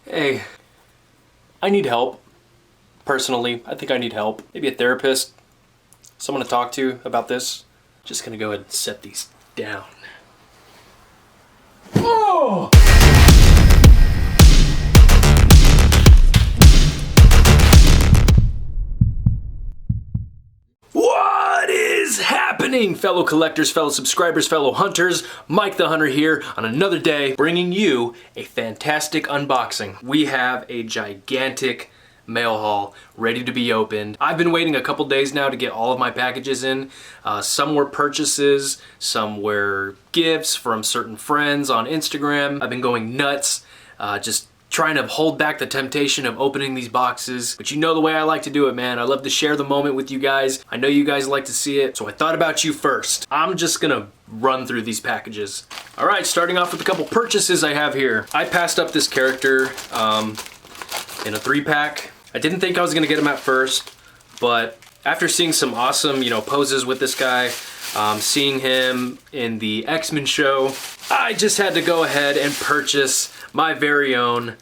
Hey, I need help. Personally, I think I need help. Maybe a therapist, someone to talk to about this. Just gonna go ahead and set these down. Oh! What is happening, fellow collectors, fellow subscribers, fellow hunters? Mike the Hunter here on another day, bringing you a fantastic unboxing. We have a gigantic mail haul ready to be opened. I've been waiting a couple days now to get all of my packages in. Some were purchases, some were gifts from certain friends on Instagram. I've been going nuts, just trying to hold back the temptation of opening these boxes. But you know the way I like to do it, man. I love to share the moment with you guys. I know you guys like to see it, so I thought about you first. I'm just gonna run through these packages. All right, starting off with a couple purchases I have here. I passed up this character in a 3-pack. I didn't think I was gonna get him at first, but after seeing some awesome, poses with this guy, seeing him in the X-Men show, I just had to go ahead and purchase my very own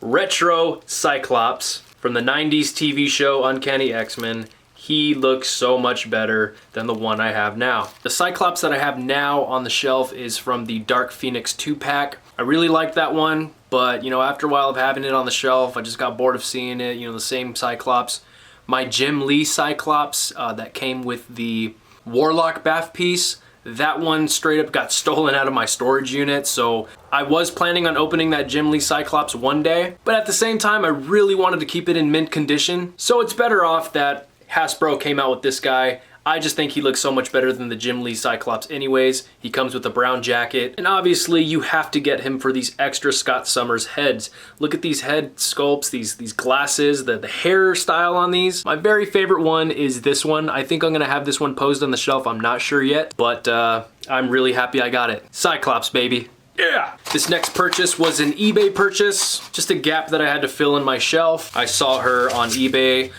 retro Cyclops from the 90s TV show Uncanny X-Men. He looks so much better than the one I have now. The Cyclops that I have now on the shelf is from the Dark Phoenix 2-pack. I really like that one, but after a while of having it on the shelf, I just got bored of seeing it, the same Cyclops. My Jim Lee Cyclops that came with the Warlock bath piece, that one straight up got stolen out of my storage unit, so I was planning on opening that Jim Lee Cyclops one day, but at the same time I really wanted to keep it in mint condition, so it's better off that Hasbro came out with this guy. I just think he looks so much better than the Jim Lee Cyclops anyways. He comes with a brown jacket, and obviously you have to get him for these extra Scott Summers heads. Look at these head sculpts, these glasses, the hairstyle on these. My very favorite one is this one. I think I'm gonna have this one posed on the shelf. I'm not sure yet, but I'm really happy I got it. Cyclops, baby. Yeah! This next purchase was an eBay purchase, just a gap that I had to fill in my shelf. I saw her on eBay.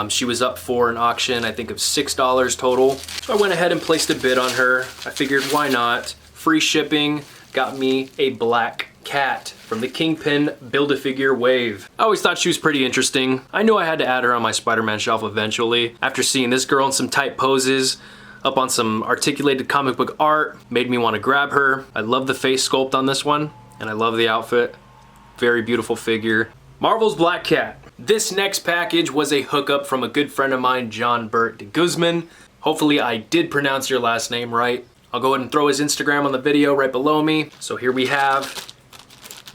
She was up for an auction, I think of $6 total. So I went ahead and placed a bid on her. I figured, why not? Free shipping got me a black cat from the Kingpin Build-A-Figure wave. I always thought she was pretty interesting. I knew I had to add her on my Spider-Man shelf eventually. After seeing this girl in some tight poses, up on some articulated comic book art, made me want to grab her. I love the face sculpt on this one, and I love the outfit. Very beautiful figure. Marvel's Black Cat. This next package was a hookup from a good friend of mine, John Burt de Guzman. Hopefully I did pronounce your last name right. I'll go ahead and throw his Instagram on the video right below me. So here we have,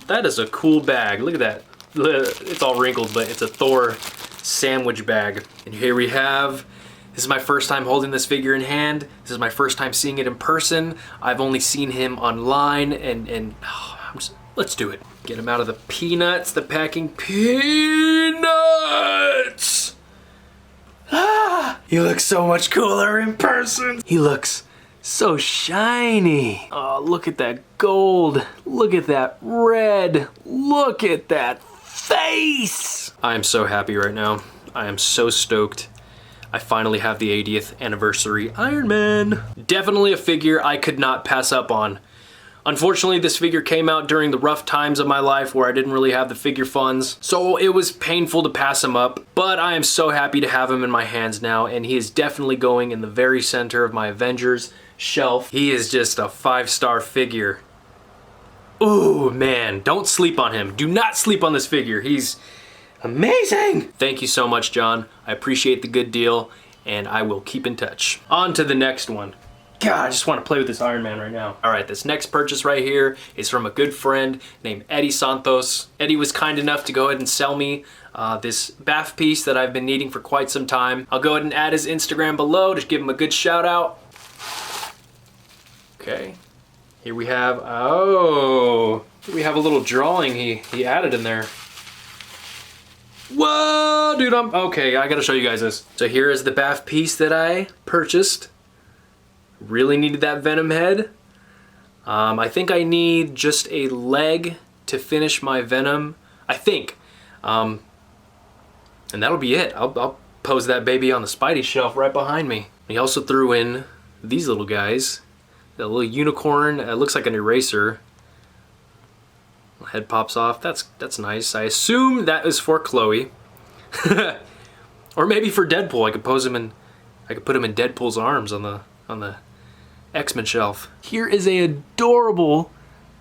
that is a cool bag. Look at that. It's all wrinkled, but it's a Thor sandwich bag. And here we have, this is my first time holding this figure in hand. This is my first time seeing it in person. I've only seen him online and let's do it. Get him out of the peanuts, the packing peanuts! Ah, he looks so much cooler in person. He looks so shiny. Oh, look at that gold. Look at that red. Look at that face. I am so happy right now. I am so stoked. I finally have the 80th anniversary Iron Man. Definitely a figure I could not pass up on. Unfortunately, this figure came out during the rough times of my life where I didn't really have the figure funds, so it was painful to pass him up, but I am so happy to have him in my hands now, and he is definitely going in the very center of my Avengers shelf. He is just a 5-star figure. Ooh, man, don't sleep on him. Do not sleep on this figure. He's amazing. Thank you so much, John. I appreciate the good deal, and I will keep in touch. On to the next one. God, I just want to play with this Iron Man right now. All right, this next purchase right here is from a good friend named Eddie Santos. Eddie was kind enough to go ahead and sell me this bath piece that I've been needing for quite some time. I'll go ahead and add his Instagram below to give him a good shout out. Okay, here we have, we have a little drawing he added in there. Whoa, dude, okay, I gotta show you guys this. So here is the bath piece that I purchased. Really needed that Venom head. I think I need just a leg to finish my Venom, I think. And that'll be it. I'll pose that baby on the Spidey shelf right behind me. He also threw in these little guys. The little unicorn, it looks like an eraser. Head pops off. That's nice. I assume that is for Chloe. Or maybe for Deadpool. I could put him in Deadpool's arms on the X-Men shelf. Here is a adorable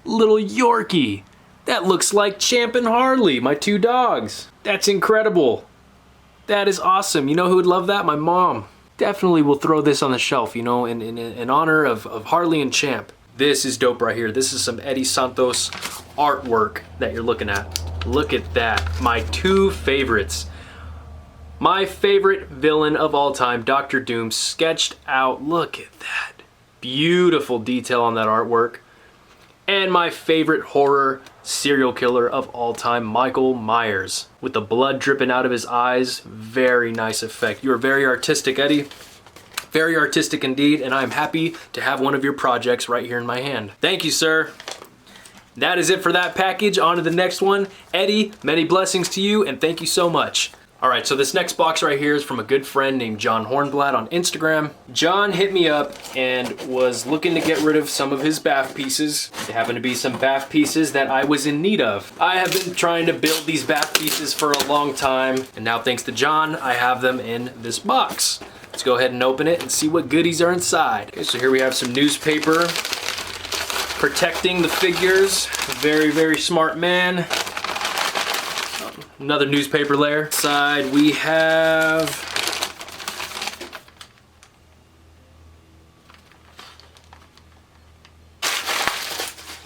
little Yorkie. That looks like Champ and Harley, my two dogs. That's incredible. That is awesome. You know who would love that? My mom. Definitely will throw this on the shelf, you know, in honor of Harley and Champ. This is dope right here. This is some Eddie Santos artwork that you're looking at. Look at that. My two favorites. My favorite villain of all time, Dr. Doom, sketched out. Look at that. Beautiful detail on that artwork. And my favorite horror serial killer of all time, Michael Myers, with the blood dripping out of his eyes. Very nice effect. You are very artistic, Eddie. Very artistic indeed, and I'm happy to have one of your projects right here in my hand. Thank you, sir. That is it for that package. On to the next one. Eddie, many blessings to you, and thank you so much. All right, so this next box right here is from a good friend named John Hornblatt on Instagram. John hit me up and was looking to get rid of some of his bath pieces. They happen to be some bath pieces that I was in need of. I have been trying to build these bath pieces for a long time, and now thanks to John, I have them in this box. Let's go ahead and open it and see what goodies are inside. Okay, so here we have some newspaper protecting the figures. Very, very smart man. Another newspaper layer. Inside we have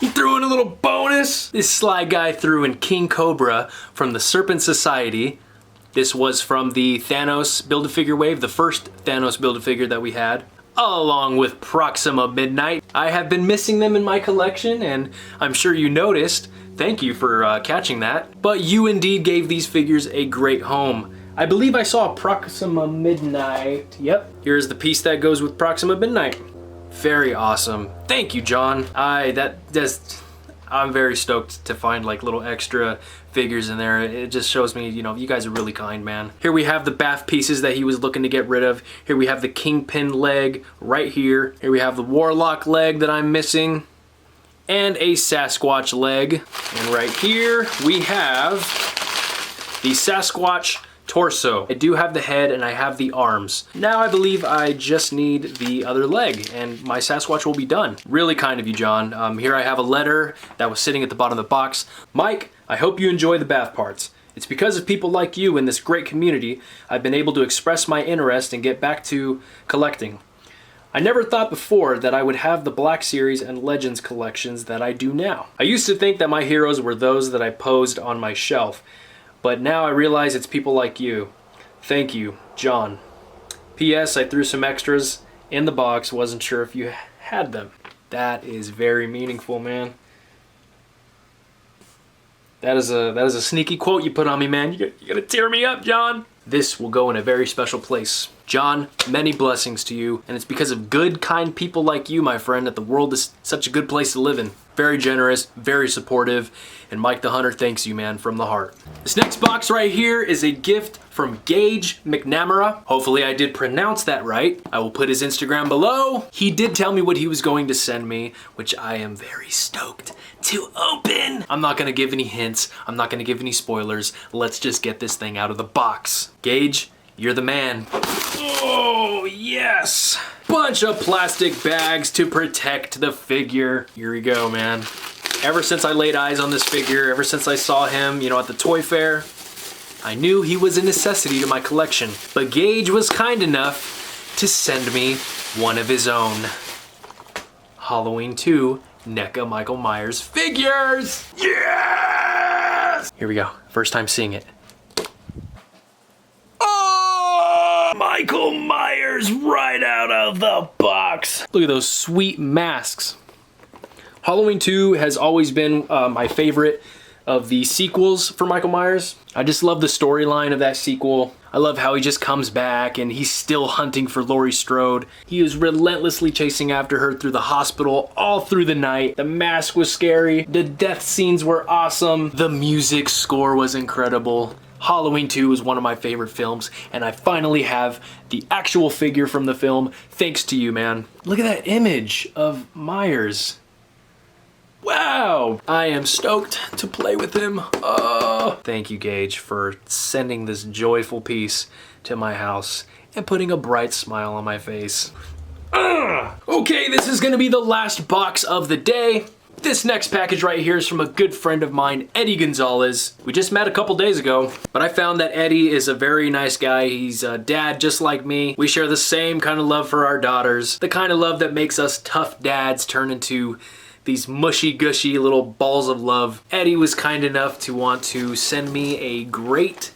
he threw in a little bonus. This sly guy threw in King Cobra from the Serpent Society. This was from the Thanos Build-A-Figure wave, the first Thanos Build-A-Figure that we had, along with Proxima Midnight. I have been missing them in my collection, and I'm sure you noticed. Thank you for catching that. But you indeed gave these figures a great home. I believe I saw Proxima Midnight. Yep, here's the piece that goes with Proxima Midnight. Very awesome. Thank you, John. I'm very stoked to find like little extra figures in there. It just shows me, you know, you guys are really kind, man. Here we have the bath pieces that he was looking to get rid of. Here we have the Kingpin leg right here. Here we have the Warlock leg that I'm missing. And a Sasquatch leg. And right here we have the Sasquatch torso. I do have the head and I have the arms. Now I believe I just need the other leg and my Sasquatch will be done. Really kind of you, John. Here I have a letter that was sitting at the bottom of the box. Mike, I hope you enjoy the bath parts. It's because of people like you in this great community I've been able to express my interest and get back to collecting. I never thought before that I would have the Black Series and Legends collections that I do now. I used to think that my heroes were those that I posed on my shelf, but now I realize it's people like you. Thank you, John. P.S. I threw some extras in the box, wasn't sure if you had them. That is very meaningful, man. That is a sneaky quote you put on me, man. You're gonna tear me up, John. This will go in a very special place. John, many blessings to you, and it's because of good, kind people like you, my friend, that the world is such a good place to live in. Very generous, very supportive, and Mike the Hunter thanks you, man, from the heart. This next box right here is a gift from Gage McNamara. Hopefully I did pronounce that right. I will put his Instagram below. He did tell me what he was going to send me, which I am very stoked to open. I'm not gonna give any hints. I'm not gonna give any spoilers. Let's just get this thing out of the box. Gage, you're the man. Oh, yes. Bunch of plastic bags to protect the figure. Here we go, man. Ever since I laid eyes on this figure, ever since I saw him, you know, at the toy fair, I knew he was a necessity to my collection. But Gage was kind enough to send me one of his own. Halloween 2 NECA Michael Myers figures. Yes! Here we go. First time seeing it. Oh! Michael Myers right out of the box. Look at those sweet masks. Halloween 2 has always been my favorite of the sequels for Michael Myers. I just love the storyline of that sequel. I love how he just comes back and he's still hunting for Laurie Strode. He is relentlessly chasing after her through the hospital all through the night. The mask was scary. The death scenes were awesome. The music score was incredible. Halloween 2 is one of my favorite films, and I finally have the actual figure from the film thanks to you, man. Look at that image of Myers. Wow! I am stoked to play with him. Oh! Thank you, Gage, for sending this joyful piece to my house and putting a bright smile on my face. Okay, this is gonna be the last box of the day. This next package right here is from a good friend of mine, Eddie Gonzales. We just met a couple days ago, but I found that Eddie is a very nice guy. He's a dad just like me. We share the same kind of love for our daughters. The kind of love that makes us tough dads turn into these mushy gushy little balls of love. Eddie was kind enough to want to send me a great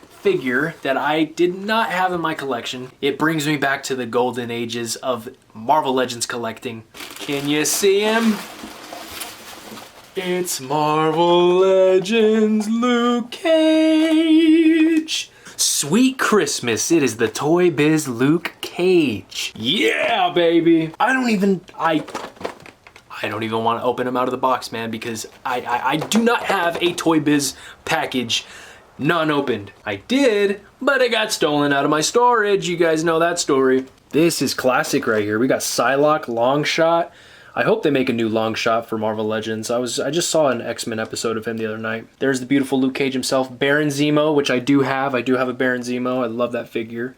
figure that I did not have in my collection. It brings me back to the golden ages of Marvel Legends collecting. Can you see him? It's Marvel Legends Luke Cage. Sweet Christmas, it is the Toy Biz Luke Cage. Yeah, baby. I don't even want to open him out of the box, man, because I do not have a Toy Biz package non-opened. I did, but it got stolen out of my storage. You guys know that story. This is classic right here. We got Psylocke, Longshot. I hope they make a new Longshot for Marvel Legends. I just saw an X-Men episode of him the other night. There's the beautiful Luke Cage himself. Baron Zemo, which I do have. I do have a Baron Zemo. I love that figure.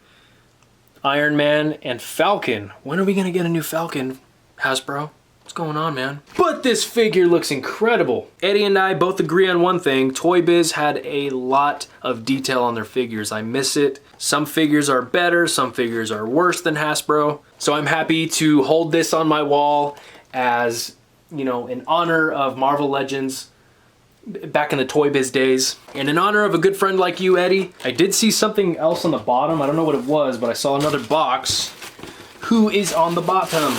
Iron Man and Falcon. When are we gonna get a new Falcon, Hasbro? What's going on, man? But this figure looks incredible. Eddie and I both agree on one thing. Toy Biz had a lot of detail on their figures. I miss it. Some figures are better, some figures are worse than Hasbro. So I'm happy to hold this on my wall as, you know, in honor of Marvel Legends back in the Toy Biz days. And in honor of a good friend like you, Eddie, I did see something else on the bottom. I don't know what it was, but I saw another box. Who is on the bottom?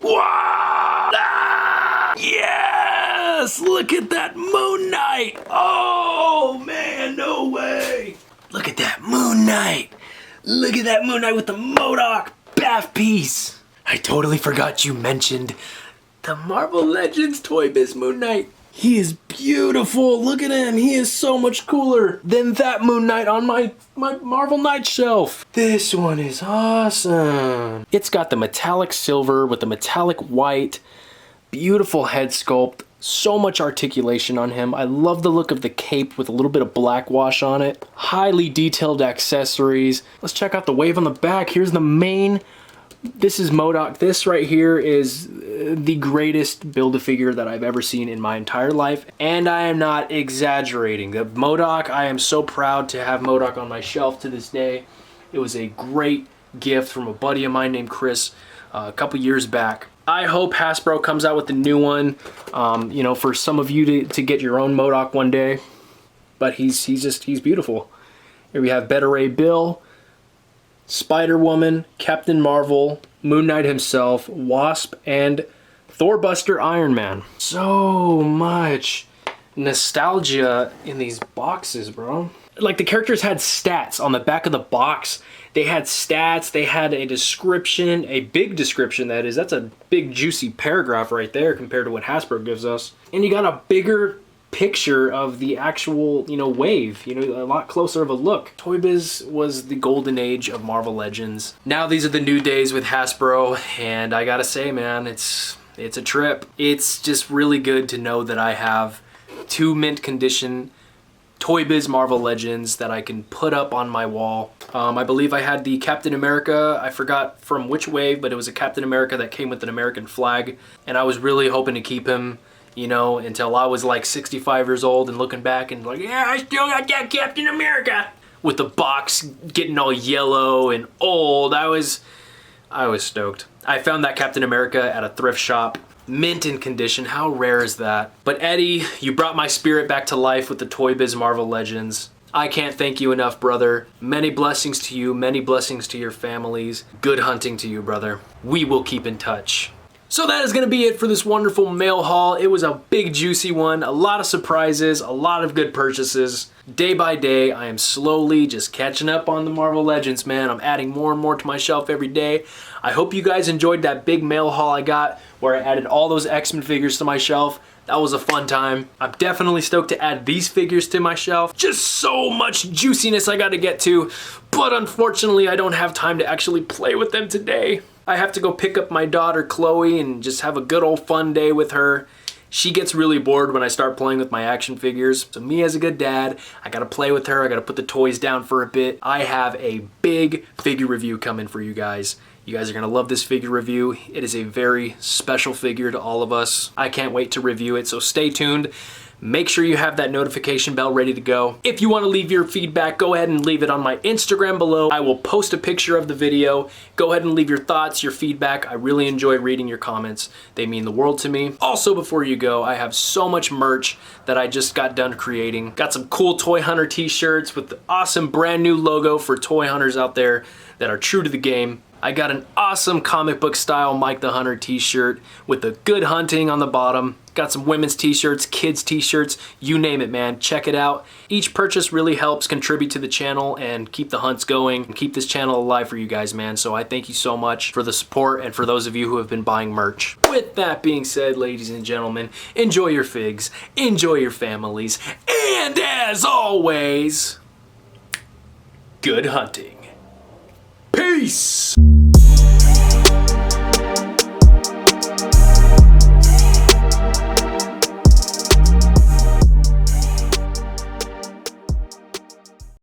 Wow! Ah! Yes! Look at that Moon Knight! Oh, man, no way! Look at that Moon Knight! Look at that Moon Knight with the MODOK bath piece! I totally forgot you mentioned the Marvel Legends Toy Biz Moon Knight. He is beautiful. Look at him. He is so much cooler than that Moon Knight on my Marvel Knight shelf. This one is awesome. It's got the metallic silver with the metallic white. Beautiful head sculpt. So much articulation on him. I love the look of the cape with a little bit of black wash on it. Highly detailed accessories. Let's check out the wave on the back. Here's the mane. This is MODOK. This right here is the greatest Build-A-Figure that I've ever seen in my entire life. And I am not exaggerating. The MODOK, I am so proud to have MODOK on my shelf to this day. It was a great gift from a buddy of mine named Chris a couple years back. I hope Hasbro comes out with a new one, you know, for some of you to get your own MODOK one day. But he's beautiful. Here we have Beta Ray Bill, Spider-Woman, Captain Marvel, Moon Knight himself, Wasp, and Thor Buster Iron Man. So much nostalgia in these boxes, bro. Like, the characters had stats on the back of the box. They had stats, they had a description, a big description that is. That's a big juicy paragraph right there compared to what Hasbro gives us. And you got a bigger picture of the actual, you know, wave, you know, a lot closer of a look. Toy Biz was the golden age of Marvel Legends. Now these are the new days with Hasbro, and I gotta say, man, it's a trip. It's just really good to know that I have two mint condition Toy Biz Marvel Legends that I can put up on my wall. I believe I had the Captain America, I forgot from which wave, but it was a Captain America that came with an American flag, and I was really hoping to keep him, you know, until I was like 65 years old and looking back and like, yeah, I still got that Captain America. With the box getting all yellow and old, I was stoked. I found that Captain America at a thrift shop, mint in condition. How rare is that? But Eddie, you brought my spirit back to life with the Toy Biz Marvel Legends. I can't thank you enough, brother. Many blessings to you, many blessings to your families. Good hunting to you, brother. We will keep in touch. So that is going to be it for this wonderful mail haul. It was a big juicy one, a lot of surprises, a lot of good purchases. Day by day, I am slowly just catching up on the Marvel Legends, man. I'm adding more and more to my shelf every day. I hope you guys enjoyed that big mail haul I got where I added all those X-Men figures to my shelf. That was a fun time. I'm definitely stoked to add these figures to my shelf. Just so much juiciness I got to get to, but unfortunately I don't have time to actually play with them today. I have to go pick up my daughter Chloe and just have a good old fun day with her. She gets really bored when I start playing with my action figures. So me as a good dad, I gotta play with her, I gotta put the toys down for a bit. I have a big figure review coming for you guys. You guys are gonna love this figure review. It is a very special figure to all of us. I can't wait to review it, so stay tuned. Make sure you have that notification bell ready to go. If you want to leave your feedback, go ahead and leave it on my Instagram below. I will post a picture of the video. Go ahead and leave your thoughts, your feedback. I really enjoy reading your comments. They mean the world to me. Also, before you go, I have so much merch that I just got done creating. Got some cool Toy Hunter t-shirts with the awesome brand new logo for toy hunters out there that are true to the game. I got an awesome comic book style Mike the Hunter t-shirt with the good hunting on the bottom. Got some women's t-shirts, kids t-shirts, you name it, man. Check it out. Each purchase really helps contribute to the channel and keep the hunts going and keep this channel alive for you guys, man. So I thank you so much for the support and for those of you who have been buying merch. With that being said, ladies and gentlemen, enjoy your figs, enjoy your families, and as always, good hunting. Peace!